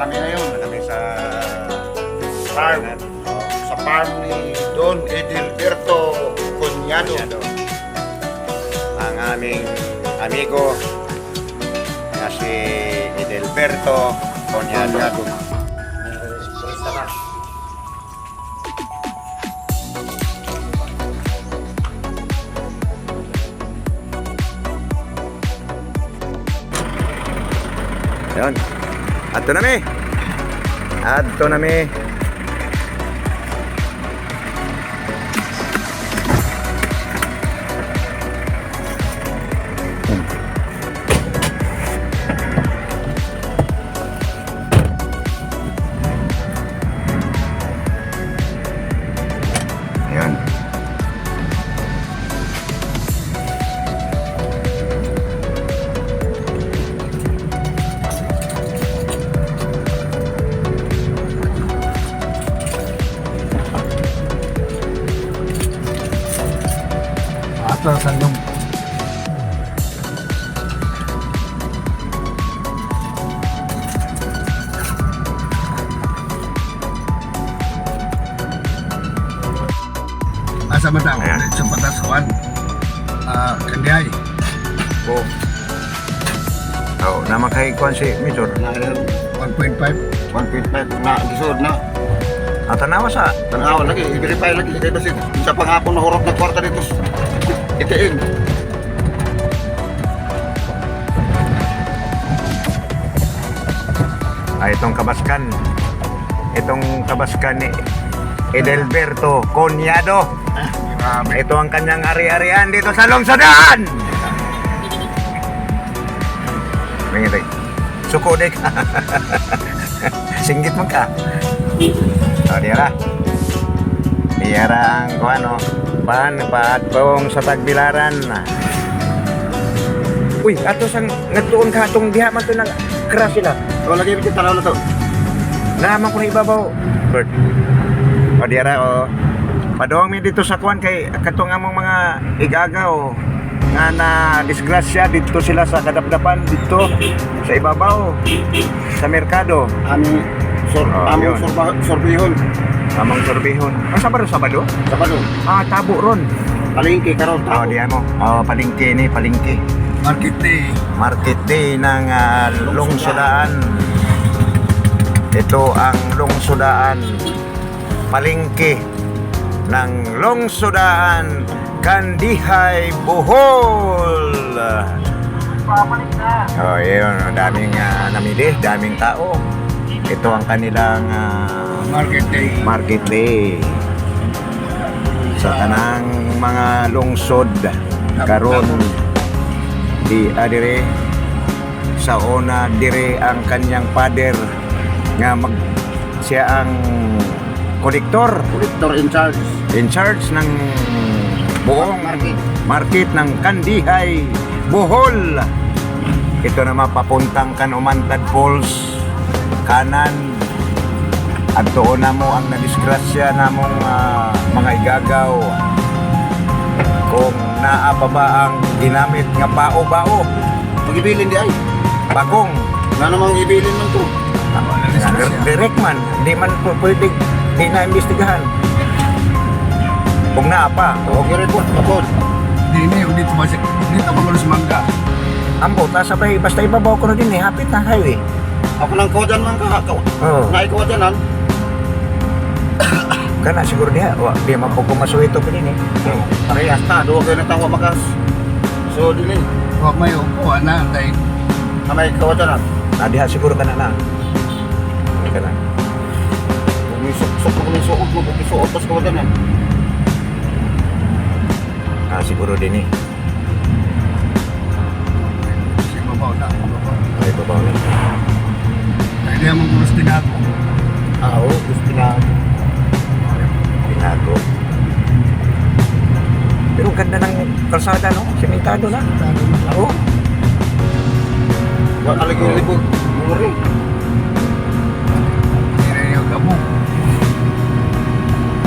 kami ngayon. Kami sa Farm. Sa farm ni Don Edilberto Conyado. Ang aming amigo na si Edilberto Conyado. Yun. Adto na mi. Adto na mi. Ayun. Ato sa loob. Asa man daw? Ayan. Sa Pataskuan. Kandihay. Oh. Oh, naman kay kuan si Major. 1.5. 1.5 na gisod na. Ang tanawa sa Tanawan lagi, i-verify lagi. Kaya kasi sa pangapon na hurot na kwarta dito. Itiin. itong kabaskan. Itong kabaskan ni Edilberto Conyado. Grabe. Ito ang kanyang ari-arian dito sa lungsodaan. Mingitay. Suko dik. Singgit mo ka. O, diara. Diara ang kuano. Paatong sa Tagbilaran. Uy, ato sang nagtuon ka atong diha man to nang crash sila. O, lagi bitin tanaw na to. Naman ko na ibabaw. Bird. O, diara o. Padawang mi dito sa kuan kay katong among mga igagaw nga na disgrasya dito sila sa kadapdapan dito sa ibabaw sa merkado. Aming yun. sorbihon. Among sorbihon. Ang Sabado? Sabado. Ah, tabo ron. Palengke karon Oh, diyan mo. Oh, palengke ni, palengke. Market day. Market day ng lungsodaan. Ito ang lungsodaan. Palengke ng lungsodaan Kandihay, Bohol. Papalik na. Oh, yun. Daming namili, daming tao. Ito ang kanilang Market day. market day sa kanang mga lungsod karon di adire sa una dire ang kanyang father nga siya ang kolektor Collector in charge. ng buong Market. market ng Kandihay, Bohol. Ito naman papuntang Kanumantad Falls kanan at doon na mo ang nadisgrasya namong mga igagaw kung naa pa ba ang ginamit nga bao-bao Pag-ibilin di ay. bagong Nga namang ibilin man to. direct man di man po pwede di na imbestigahan kung naa pa Okay, report. Report. Dito ba siya? Dito ba sa mangga? ambo ta sabay basta ibabaw ko na din hapit na highway. Ako nang kodan man kahakaw. Oo. Naikodanan. Kana siguro diha di man po kumasuito pa din Parehas ta. Duwa kayo na tawa makas. So, din eh. Huwag may upo, na. Dahil Kamay kawadanan. diha siguro kana na kana Kung may suot mo, kung may suot pas kawadanan. siguro din si babaw na. ay babaw na Dahil yan mong gusto din ako. Oo, gusto na. binago pero ang ganda ng kalsada no sementado na oo. Wala ka lagi libog. Muri. Hindi yung gamo.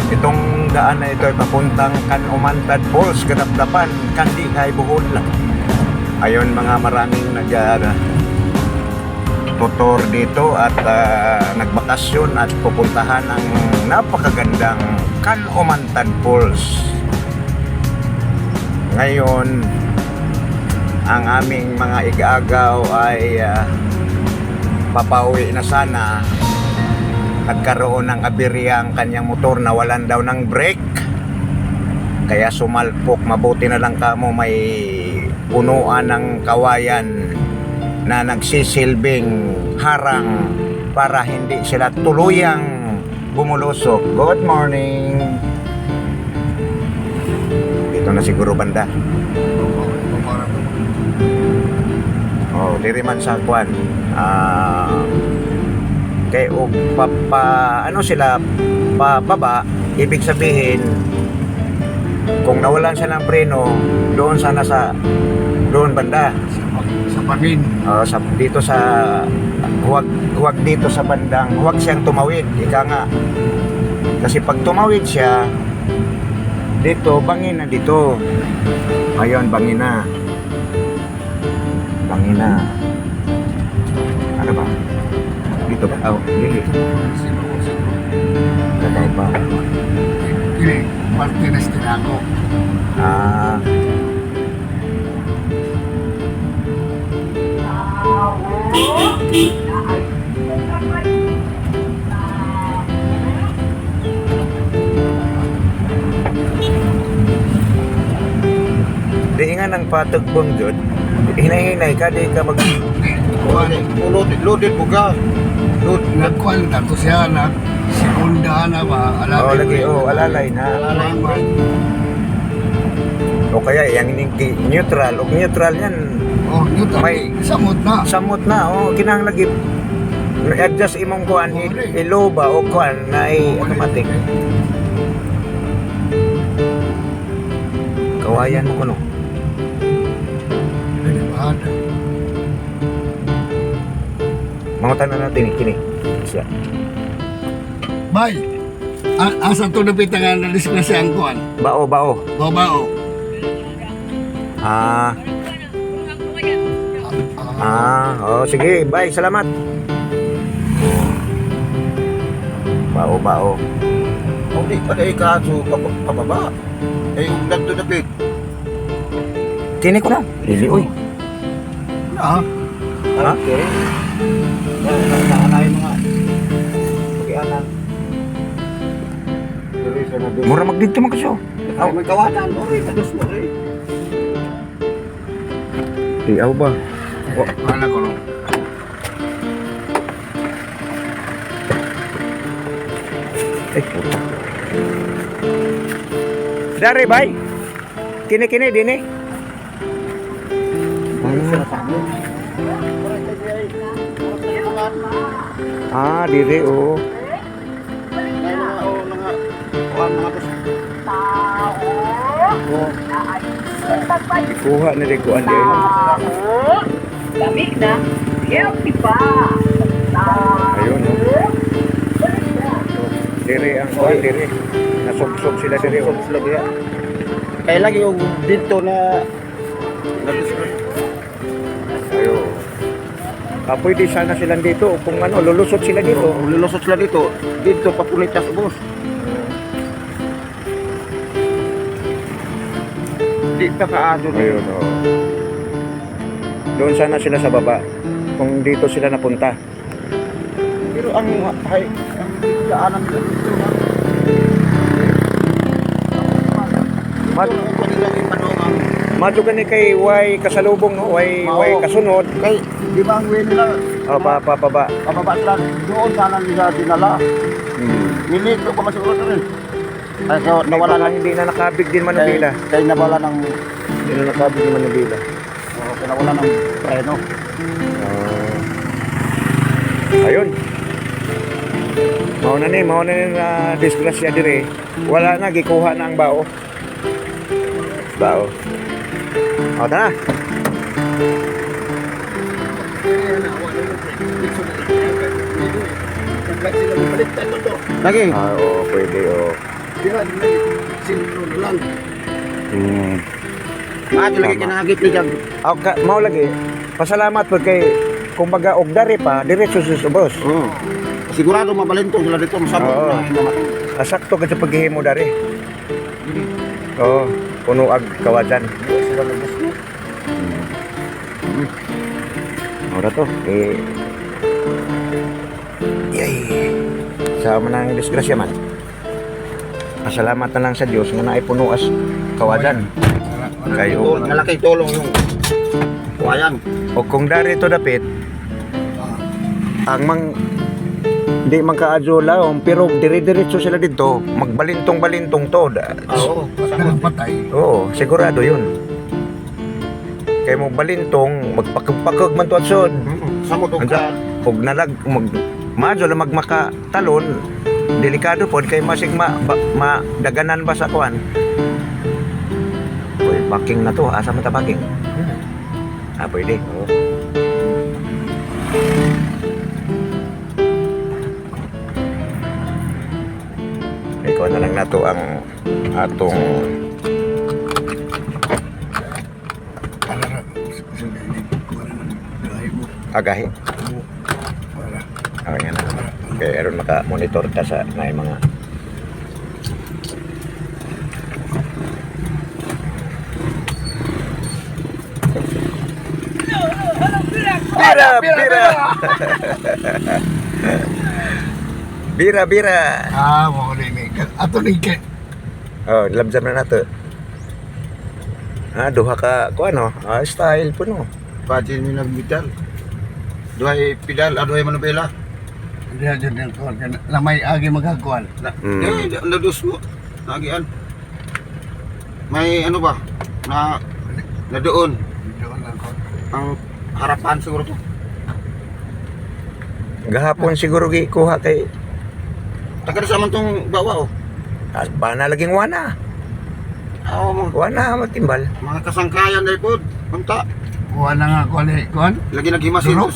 Itong daan na ito ay papuntang Kanumantad Falls, Kadapdapan, Kandihay, Bohol. Ayon mga maraming magtutur dito at nagbakasyon at pupuntahan ang napakagandang Kanumantan Falls. Ngayon, ang aming mga igagaw ay papauwi na sana. Nagkaroon ng aberya ang kanyang motor, nawalan daw ng brake. Kaya sumalpok. Mabuti na lang kamo may punuan ng kawayan na nagsisilbing harang para hindi sila tuluyang bumulusok. Good morning. Dito na siguro banda. Oh, diri man sa kwan. Kay og ano sila pababa, ibig sabihin kung nawalan siya ng preno, doon sana sa doon banda. Sa pangin. Dito sa huwag dito sa bandang, huwag siyang tumawid, ika nga. Kasi pag tumawid siya dito, bangin na dito. Ayun, bangin na. Bangin na. Ano ba? Dito ba? Oh, dili. Katay ba? Kini, Martinez Tinago. Ah. Di nga ng patugbong jud. Hinay-hinay ka, di ka mag... Loaded mo ka. Nagkuhan tanto siya na segunda na ba? Oh, lagi, alalay na. O kaya, yung neutral, o neutral yan, Oh, neutral. May- Samot na. samot na, kinang lagi, adjust imong kuan, ilo ba, o kuan, na ay automatic. Kawayan mo kuno. Dilibahan. Mangutan na natin, kini. Siya. Bay, asa to napita nga na disgrasya ang kuhan? Bao. Babao. Sige, bye, salamat. Bao. Oh, di pa dahil ka so pababa. Yung dagdo na big. Kini ko na. Dili, uy. Ah, Ha? Okay. Naanayin mga. Pag-ianan. Mura magdito man kaso. Ay, may kawatan. Okay, tados mo rin. Aw ba? wala ko no. Puta. Dari, bay. Kini, dini. Diri, oh. Kuha na rin kuan din. Lamig na. Healthy pa. Ayun, oh. Diri ang kuan, diri. Nasubsob sila diri, oh. Kaya lagi yung dito na Ayo. Pwede sana silang dito. Kung ano, lulusot sila dito. lulusot sila dito. Dito papunit sa ubos. Di pa kaado na Ayun, oh. Doon sana sila sa baba. Kung dito sila napunta. Pero ang daanan nila dito na. Kanilang ipanungang. Madugan ni kay way kasalubong, no? Way kasunod. Kay, di ba ang way nila? Pababa. Pababa sila. Doon sana nila dinala. Nilito pa masiguro rin. Ay, so, nawala na. Hindi na nakabig din Manubila. Kay nawala ng, Hindi na nakabig din Manubila. kay nawala ng preno. Ayun. Mauna ni na disgrasya dire. Wala na, gikuha na ang bao. O, tara. Lagi. Oo, pwede, oo. Sintro na lang. Lagi ka nahagit ni Jam. Mau lagi. Pasalamat po kay kumbaga og dari pa diretso sa subos. Oo. Sigurado mabalintong sila dito, masabot Oo. na naman. Asakto ka sa paghihimo dari. Oo, puno ag kawajan. Sila nag-gusto. Ora to, yay. Sa manang disgrasya man. Pasalamat na lang sa Dios nga naay puno as kawajan. Kayo. Malaking tulong yung kuwayan. O kung dari to dapit, ang di man kaadulaw, pero dire-diretso sila dito, magbalintong-balintong to. Oo. Nang patay. Oo, sigurado yun. Kaya mo balintong, magpakag-pakag man to at sud. Samot og Anda, og nalag, madyo lang magmakatalon, delikado po, kay masig madaganan ba sa kuan. Uy, backing na to, asa man ta backing? Ah, pwede. Oo. Ikaw na lang nato ang atong Para agahin. para Oh, yan na. Okay, aron maka-monitor ta sa na mga Bira, bira. Bira, bira. mo ni ato ni ke. Oh, labjam na nato. Ah, duha ka ko ano? Ah, style po no. Pati mi nagbital. Duhay pidal, aduhay manubela. Dia jud yang kuan kan lamay agi magagkuan. Nadus mo. Nagian. May ano ba? Na doon. Doon lang ko. Ang harapan siguro to. Gahapon siguro gikuha kay Taga sa man tong bawa oh. bana laging wana. Oo, Wana matimbal. mga kasangkayan dahil po. Punta. Kuan na nga kuan. Lagi naghimasin. Duro?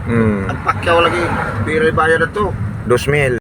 Hmm. Ang pakyaw lagi. Pira bayad na to. 2,000.